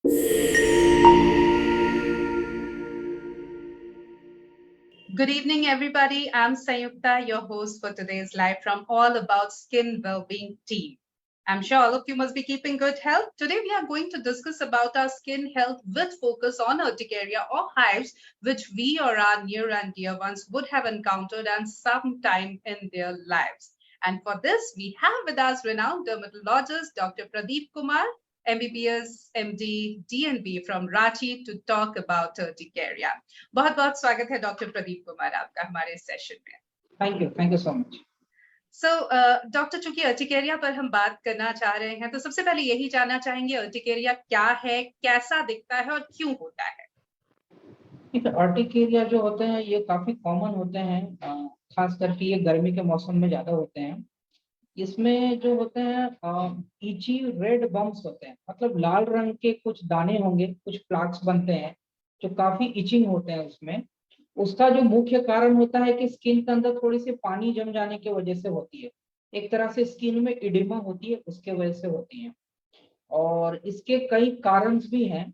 Good evening, everybody. I'm Sayukta, your host for today's live from All About Skin Wellbeing team. I'm sure all of you must be keeping good health. Today, we are going to discuss about our skin health with focus on urticaria or hives, which we or our near and dear ones would have encountered at some time in their lives. And for this, we have with us renowned dermatologist Dr. Pradeep Kumar, MBBS, MD, DNB from Ranchi to talk about urticaria. बहुत बहुत स्वागत है doctor Pradeep Kumar आपका हमारे session में। Thank you so much. So doctor, चूंकि urticaria पर हम बात करना चाह रहे हैं तो सबसे पहले यही जानना चाहेंगे अर्टिकेरिया क्या है, कैसा दिखता है और क्यों होता है। अर्टिकेरिया जो होते हैं ये काफी कॉमन होते हैं, खास करके ये गर्मी के मौसम में ज्यादा होते हैं। इसमें जो होते हैं इची रेड बम्प्स होते हैं, मतलब लाल रंग के कुछ दाने होंगे, कुछ प्लाक्स बनते हैं जो काफी इचिंग होते हैं। उसमें उसका जो मुख्य कारण होता है कि स्किन के अंदर थोड़ी सी पानी जम जाने की वजह से होती है। एक तरह से स्किन में इडिमा होती है, उसके वजह से होती है। और इसके कई कारण भी हैं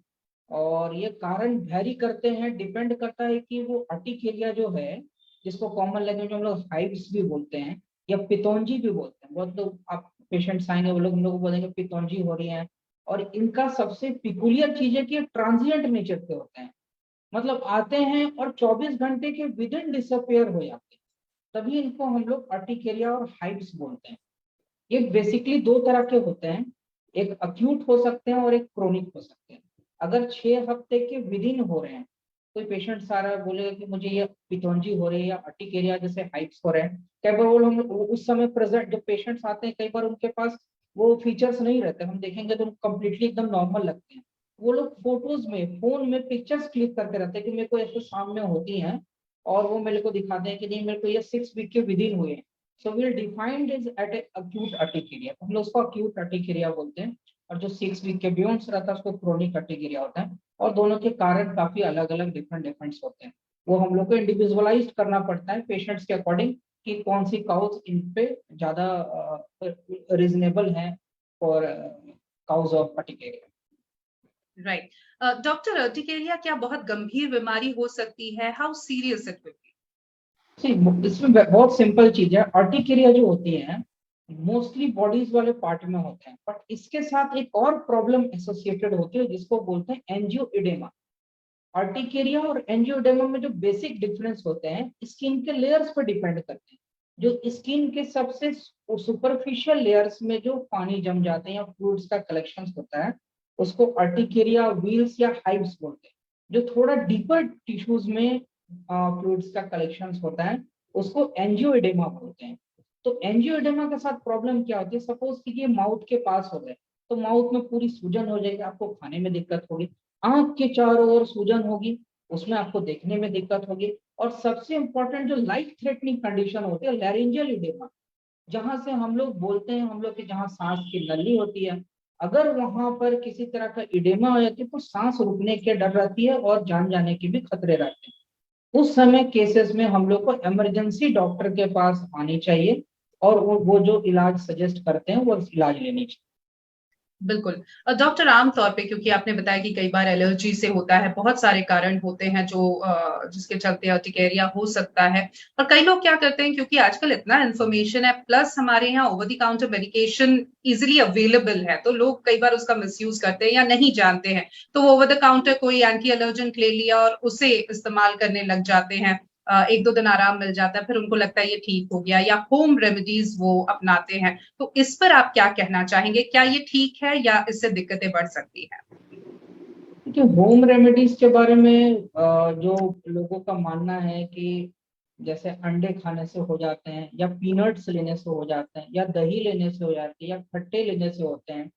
और ये कारण वेरी करते हैं, डिपेंड करता है कि वो अर्टिकेरिया जो है, जिसको कॉमन लैंग्वेज में हम लोग हाइव्स भी बोलते हैं या पितौंजी भी बोलते हैं। बहुत लोग, आप पेशेंट्स आएंगे वो लोग हम लोग को बोलेंगे पितौंजी हो रही है। और इनका सबसे पिकुलियर चीज है कि ये ट्रांजिएंट नेचर के होते हैं, मतलब आते हैं और 24 घंटे के विद इन डिसअपियर हो जाते हैं। तभी इनको हम लोग अर्टिकेरिया और हाइव्स बोलते हैं। ये बेसिकली दो तरह के होते हैं, एक अक्यूट हो सकते हैं और एक क्रोनिक हो सकते हैं। अगर 6 हफ्ते के विद इन हो रहे हैं, कोई पेशेंट सारा बोलेगा कि मुझे ये पितौंजी हो रही है या अर्टिकेरिया जैसे हाइव्स हो रहे हैं, कई बार वो हम उस समय प्रेजेंट जो पेशेंट्स आते हैं कई बार उनके पास वो फीचर्स नहीं रहते, हम देखेंगे तो कम्प्लीटली एकदम नॉर्मल लगते हैं। वो लोग फोटोज में, फोन में पिक्चर्स क्लिक करते रहते हैं कि मेरे को ऐसे सामने होती हैं और वो मेरे को दिखाते हैं कि नहीं मेरे को ये 6 वीक के विद इन हुए हैं। So we'll define this at a acute urticaria, हम लोग उसको acute urticaria बोलते हैं। और जो 6 वीक के बियॉन्ड रहता है उसको क्रोनिक urticaria होता है। और दोनों के कारण काफी अलग अलग डिफरेंट होते हैं। वो हम लोग को इंडिविजुअलाइज करना पड़ता है पेशेंट्स के अकॉर्डिंग कि कौन सी काउज इन पे ज्यादा रीजनेबल है for cause of urticaria. Right doctor, urticaria क्या बहुत गंभीर बीमारी हो सकती है? How serious it will be? इसमें बहुत सिंपल चीज है। अर्टिकेरिया जो होती है मोस्टली बॉडीज वाले पार्ट में होते हैं, बट इसके साथ एक और प्रॉब्लम एसोसिएटेड होती है जिसको बोलते हैं एंजियोइडेमा। अर्टिकेरिया और एंजियोइडेमा में जो बेसिक डिफरेंस होते हैं स्किन के लेयर्स पर डिपेंड करते हैं। जो स्किन के सबसे सुपरफिशियल लेयर्स में जो पानी जम जाते हैं या फ्लूइड्स का कलेक्शन होता है उसको अर्टिकेरिया व्हील्स या हाइव्स बोलते हैं। जो थोड़ा डीपर टिश्यूज में फ्लूइड्स का कलेक्शन होता है उसको एंजियोइडेमा बोलते हैं। तो एंजियोइडेमा के साथ प्रॉब्लम क्या होती है, सपोज कीजिए माउथ के पास हो गए तो माउथ में पूरी सूजन हो जाएगी, आपको खाने में दिक्कत होगी। आंख के चारों ओर सूजन होगी, उसमें आपको देखने में दिक्कत होगी। और सबसे इंपॉर्टेंट जो लाइफ थ्रेटनिंग कंडीशन होती है लैरिंजियल इडेमा, जहां से हम लोग बोलते हैं हम लोग की जहां सांस की नली होती है, अगर वहां पर किसी तरह का इडेमा हो जाती है तो सांस रुकने के डर रहती है और जान जाने के भी खतरे रहते हैं। उस समय केसेस में हम लोग को इमरजेंसी डॉक्टर के पास आनी चाहिए और वो जो इलाज सजेस्ट करते हैं वो इलाज लेनी चाहिए। बिल्कुल। डॉक्टर, आमतौर पे क्योंकि आपने बताया कि कई बार एलर्जी से होता है, बहुत सारे कारण होते हैं जो जिसके चलते अर्टिकेरिया हो सकता है। और कई लोग क्या करते हैं, क्योंकि आजकल इतना इन्फॉर्मेशन है प्लस हमारे यहाँ over the counter medication easily available है, तो लोग कई बार उसका मिसयूज करते हैं या नहीं जानते हैं, तो वो ओवर द काउंटर कोई एंटी एलर्जेंट ले लिया और उसे इस्तेमाल करने लग जाते हैं। 1-2 दिन आराम मिल जाता है, फिर उनको लगता है ये ठीक हो गया, या होम रेमेडीज वो अपनाते हैं। तो इस पर आप क्या कहना चाहेंगे? क्या ये ठीक है या इससे दिक्कतें बढ़ सकती हैं? देखिए, होम रेमेडीज के बारे में जो लोगों का मानना है कि जैसे अंडे खाने से हो जाते हैं या पीनट्स लेने से हो जाते हैं या दही लेने से हो जाते हैं या खट्टे लेने से होते हैं।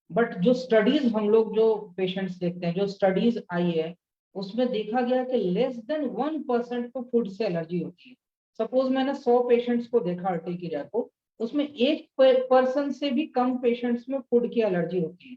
बट जो स्टडीज हम लोग जो पेशेंट्स देखते हैं, जो स्टडीज आई है उसमें देखा गया कि लेस देन 1% को फूड से एलर्जी होती है। सपोज मैंने 100 पेशेंट्स को देखा अर्टिकेरिया को, उसमें 1% से भी कम पेशेंट्स में फूड की एलर्जी होती है।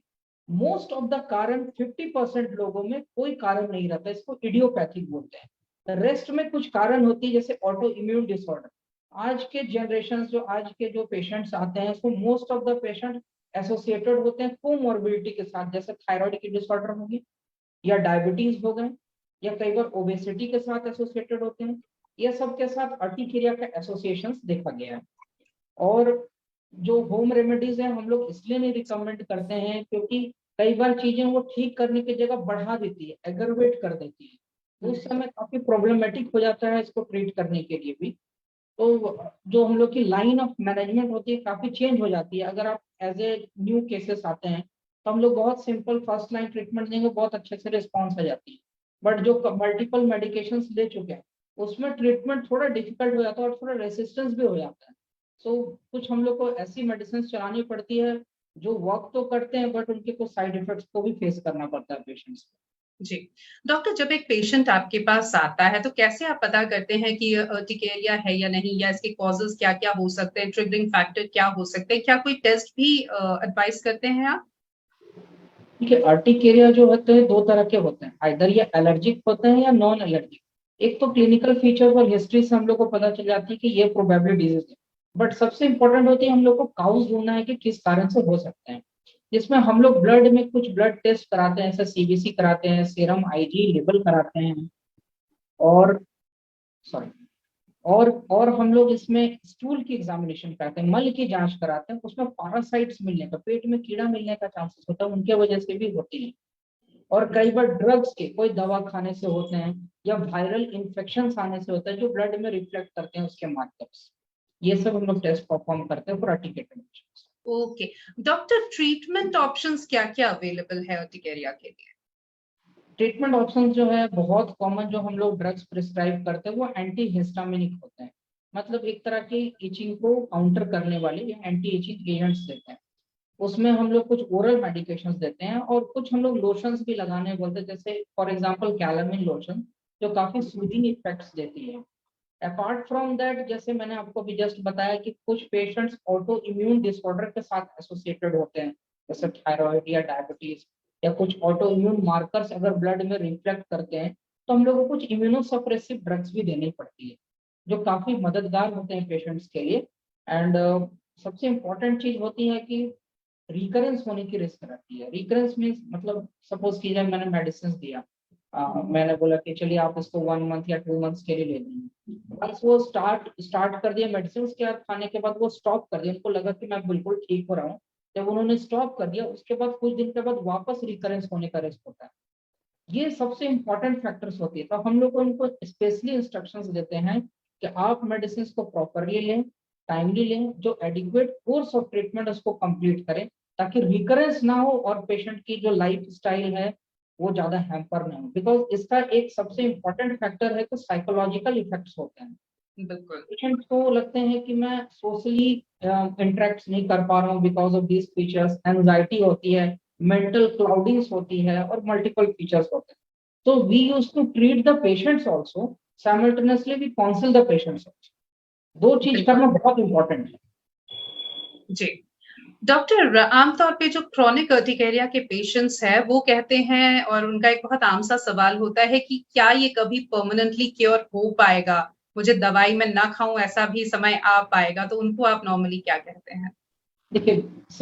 मोस्ट ऑफ द कारण 50% लोगों में कोई कारण नहीं रहता, इसको इडियोपैथिक बोलते हैं। रेस्ट में कुछ कारण होती है जैसे ऑटो इम्यून डिसऑर्डर। आज के जनरेशन जो आज के जो पेशेंट्स आते हैं उसको most of the patient associated होते हैं कोमॉर्बिडिटी के साथ, जैसे थायराइड की डिसऑर्डर होगी या डायबिटीज हो गए, या कई बार ओबेसिटी के साथ एसोसिएटेड होते हैं। ये सब के साथ अर्टिकेरिया का एसोसिएशन देखा गया है। और जो होम रेमेडीज है हम लोग इसलिए नहीं रिकमेंड करते हैं क्योंकि कई बार चीजें वो ठीक करने की जगह बढ़ा देती है, एग्रवेट कर देती है, तो उस समय काफी प्रॉब्लमेटिक हो जाता है इसको ट्रीट करने के लिए भी। तो जो हम लोग की लाइन ऑफ मैनेजमेंट होती है काफी चेंज हो जाती है। अगर आप एज ए न्यू केसेस आते हैं तो हम लोग बहुत सिंपल फर्स्ट लाइन ट्रीटमेंट देंगे, बहुत अच्छे से रिस्पॉन्स आ जाती है। बट जो मल्टीपल मेडिकेशन ले चुके हैं उसमें ट्रीटमेंट थोड़ा डिफिकल्ट हो जाता है और थोड़ा रेसिस्टेंस भी हो जाता है। सो कुछ हम लोग को ऐसी मेडिसिन चलानी पड़ती है जो वर्क तो करते हैं बट उनके कुछ साइड इफेक्ट्स को भी फेस करना पड़ता है पेशेंट्स को। जी। डॉक्टर, जब एक पेशेंट आपके पास आता है तो कैसे आप पता करते हैं कि अर्टिकेरिया है या नहीं, या इसके कॉजेस क्या-क्या हो सकते हैं, ट्रिगरिंग फैक्टर क्या हो सकते हैं? क्या कोई टेस्ट भी एडवाइस करते हैं आप? देखिए अर्टिकेरिया जो होते हैं दो तरह के होते हैं, आइदर ये एलर्जिक होते हैं या नॉन एलर्जिक। एक तो क्लिनिकल फीचर और हिस्ट्री से हम लोग को पता चल जाती है कि ये प्रोबेबली डिजीज है, बट सबसे इंपॉर्टेंट होती है हम लोग को काउज ढूंढना है कि किस कारण से हो सकते हैं, जिसमें हम लोग ब्लड में कुछ ब्लड टेस्ट कराते हैं, जैसे सीबीसी कराते हैं, सीरम आईजी लेवल कराते हैं, और सॉरी और हम लोग इसमें स्टूल की एग्जामिनेशन करते हैं, मल की जांच कराते हैं, उसमें पैरासाइट्स मिलने का, पेट में कीड़ा मिलने का चांसेस होता है, उनके वजह से भी होती है। और कई बार ड्रग्स के कोई दवा खाने से होते हैं या वायरल इन्फेक्शन आने से होता है जो ब्लड में रिफ्लेक्ट करते हैं उसके माध्यम से। ये सब हम लोग टेस्ट परफॉर्म करते हैं फॉर अर्टिकेटेड। ओके। डॉक्टर, ट्रीटमेंट ऑप्शंस क्या-क्या अवेलेबल है अर्टिकेरिया के लिए? ट्रीटमेंट ऑप्शन जो है बहुत कॉमन जो हम लोग ड्रग्स प्रिस्क्राइब करते हैं वो एंटी हिस्टामिनिक होते हैं, मतलब एक तरह के इचिंग को काउंटर करने वाले या एंटी इचिंग एजेंट्स देते हैं। उसमें हम लोग कुछ ओरल मेडिकेशंस देते हैं और कुछ हम लोग लोशंस भी लगाने बोलते हैं, जैसे फॉर एग्जांपल कैलामिन लोशन जो काफी सूदिंग इफेक्ट्स देती है। अपार्ट फ्रॉम दैट, जैसे मैंने आपको भी जस्ट बताया कि कुछ पेशेंट्स ऑटो इम्यून डिसऑर्डर के साथ एसोसिएटेड होते हैं, जैसे थायराइड या डायबिटीज, या कुछ ऑटो इम्यून मार्कर्स अगर ब्लड में रिफ्लेक्ट करते हैं तो हम लोग को कुछ इम्यूनोसप्रेसिव ड्रग्स भी देनी पड़ती है जो काफी मददगार होते हैं पेशेंट्स के लिए। एंड सबसे इम्पोर्टेंट चीज होती है कि रिकरेंस होने की रिस्क रहती है। रिकरेंस मीन्स मतलब सपोज कीजिए मैंने मेडिसिन दिया, मैंने बोला कि चलिए आप इसको 1 मंथ या 2 मंथ्स के लिए ले लीजिए। वंस वो स्टार्ट कर दिया मेडिसिन के बाद खाने के बाद वो स्टॉप कर दिया, उनको लगा कि मैं बिल्कुल ठीक हो रहा हूँ, जब उन्होंने स्टॉप कर दिया उसके बाद कुछ दिन के बाद वापस रिकरेंस होने का रिस्क होता है। ये सबसे इंपॉर्टेंट फैक्टर्स होती है, तो हम लोग उनको स्पेशली इंस्ट्रक्शंस देते हैं कि आप मेडिसिन को प्रॉपरली लें, टाइमली लें, जो एडिक्वेट कोर्स ऑफ ट्रीटमेंट उसको कंप्लीट करें ताकि रिकरेंस ना हो और पेशेंट की जो लाइफ स्टाइल है वो ज्यादा हैम्पर ना हो। बिकॉज इसका एक सबसे इंपॉर्टेंट फैक्टर है कि साइकोलॉजिकल इफेक्ट्स होते हैं। बिल्कुल। पेशेंट को लगते हैं कि मैं सोशली इंटरेक्ट नहीं कर पा रहा हूँ because of these features, anxiety होती है, मेंटल क्लाउडिंग्स होती है और मल्टीपल फीचर्स होते हैं। So we used to treat the patients also, simultaneously we counsel the patients also. दो चीज बिल्कुल। करना बहुत इंपॉर्टेंट है। जी। डॉक्टर, आमतौर पे जो क्रोनिक अर्टिकेरिया के पेशेंट्स हैं, वो कहते हैं, और उनका एक बहुत आम सा सवाल होता है कि क्या ये कभी परमानेंटली क्योर हो पाएगा? मुझे दवाई मैं ना खाऊँ ऐसा भी समय आ पाएगा? तो उनको आप नॉर्मली क्या कहते हैं? देखिए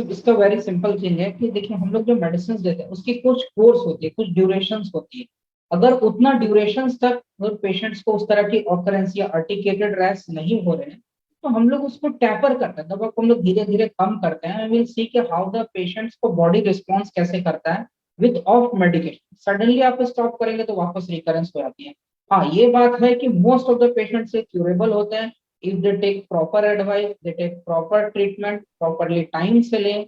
इसका वेरी सिंपल चीज है कि देखिए हम लोग जो मेडिसिन देते हैं उसकी कुछ कोर्स होती है, कुछ ड्यूरेशंस होती है। अगर उतना ड्यूरेशंस तक पेशेंट्स को उस तरह की ऑकरेंस या अर्टिकेटेड रैश नहीं हो रहे हैं तो हम लोग उसको टैपर करते हैं, दवा को हम लोग धीरे धीरे कम करते हैं। विल सी कि हाउ द पेशेंट्स को बॉडी रिस्पॉन्स कैसे करता है विद ऑफ मेडिकेशन। सडनली आप स्टॉप करेंगे तो वापस रिकरेंस हो जाती है। हाँ ये बात है कि मोस्ट ऑफ द पेशेंट से क्यूरेबल होते हैं if they take proper advice, they take proper treatment, properly time से लें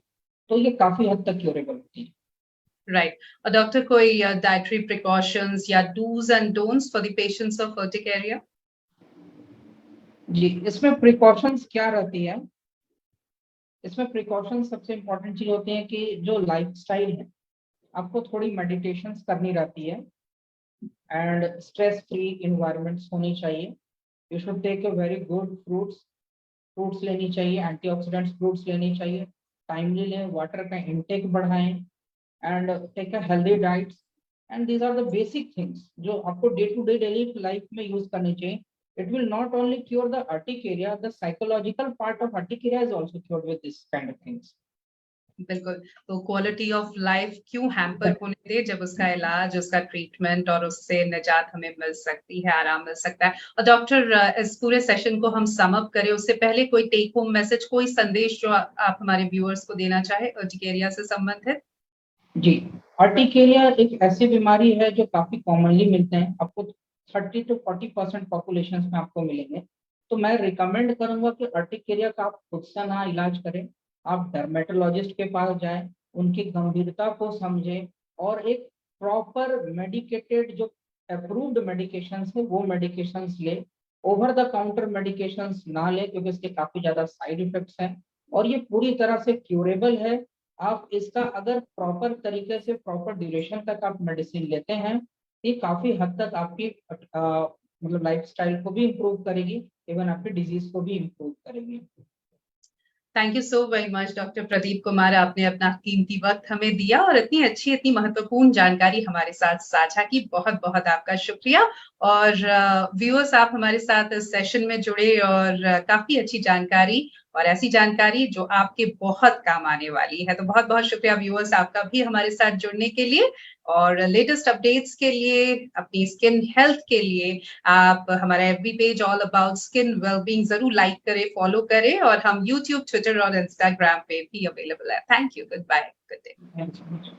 तो ये काफी हद तक क्यूरेबल होती है। राइट। और डॉक्टर, कोई डाइटरी प्रिकॉशंस या dos and don'ts for the patients of urticaria? जी इसमें प्रिकॉशंस क्या रहती है, इसमें प्रिकॉशन सबसे इंपॉर्टेंट चीज होती है कि जो लाइफस्टाइल है आपको थोड़ी मेडिटेशंस करनी रहती है एंड स्ट्रेस फ्री इन्वायरमेंट्स होनी चाहिए। You should take a very good fruits लेनी चाहिए, एंटीऑक्सीडेंट्स फ्रूट्स लेनी चाहिए, टाइमली लें, वाटर का इंटेक बढ़ाएं and take a healthy diet. And these are the basic things जो आपको day to day daily life में यूज करनी चाहिए। It will not only cure the urticaria, the psychological part of urticaria is also cured with this kind of things. बिल्कुल, तो quality of life क्यों hamper होने दे जब उसका इलाज, उसका ट्रीटमेंट और उससे निजात हमें मिल सकती है, आराम मिल सकता है। और डॉक्टर इस पूरे सेशन को हम सम अप करें उससे पहले कोई टेक होम मैसेज, कोई संदेश जो आप हमारे व्यूअर्स को देना चाहें अर्टिकेरिया से संबंधित? जी, अर्टिकेरिया एक ऐसी बीमारी है जो काफ़ी कॉमनली मिलते हैं, आपको 30 टू 40% पॉपुलेशंस में आपको मिलेंगे। तो मैं रिकमेंड करूँगा कि अर्टिकेरिया का आप खुद से ना इलाज करें, आप डर्मेटोलॉजिस्ट के पास जाएँ, उनकी गंभीरता को समझें और एक प्रॉपर मेडिकेटेड जो अप्रूव्ड मेडिकेशंस है, वो मेडिकेशंस लें। ओवर द काउंटर मेडिकेशंस ना लें क्योंकि इसके काफ़ी ज़्यादा साइड इफ़ेक्ट्स हैं और ये पूरी तरह से क्यूरेबल है। आप इसका अगर प्रॉपर तरीके से प्रॉपर ड्यूरेशन तक आप मेडिसिन लेते हैं, ये काफ़ी हद तक आपकी मतलब लाइफ़स्टाइल को भी इम्प्रूव करेगी, इवन आपकी डिज़ीज़ को भी इम्प्रूव करेगी। Thank you so very much doctor Pradeep Kumar, आपने अपना कीमती वक्त हमें दिया और इतनी अच्छी, इतनी महत्वपूर्ण जानकारी हमारे साथ साझा की। बहुत-बहुत आपका शुक्रिया। और व्यूअर्स, आप हमारे साथ इस सेशन में जुड़े और काफ़ी अच्छी जानकारी और ऐसी जानकारी जो आपके बहुत काम आने वाली है। तो बहुत-बहुत शुक्रिया व्यूअर्स आपका भी हमारे साथ जुड़ने के लिए। और लेटेस्ट अपडेट्स के लिए, अपनी स्किन हेल्थ के लिए आप हमारा FB page all about skin wellbeing ज़रूर लाइक करें, फॉलो करें और हम यूट्यूब, ट्विटर और इंस्टाग्राम पे भी अवेलेबल है। Thank you, good bye, good day. Thanks so much.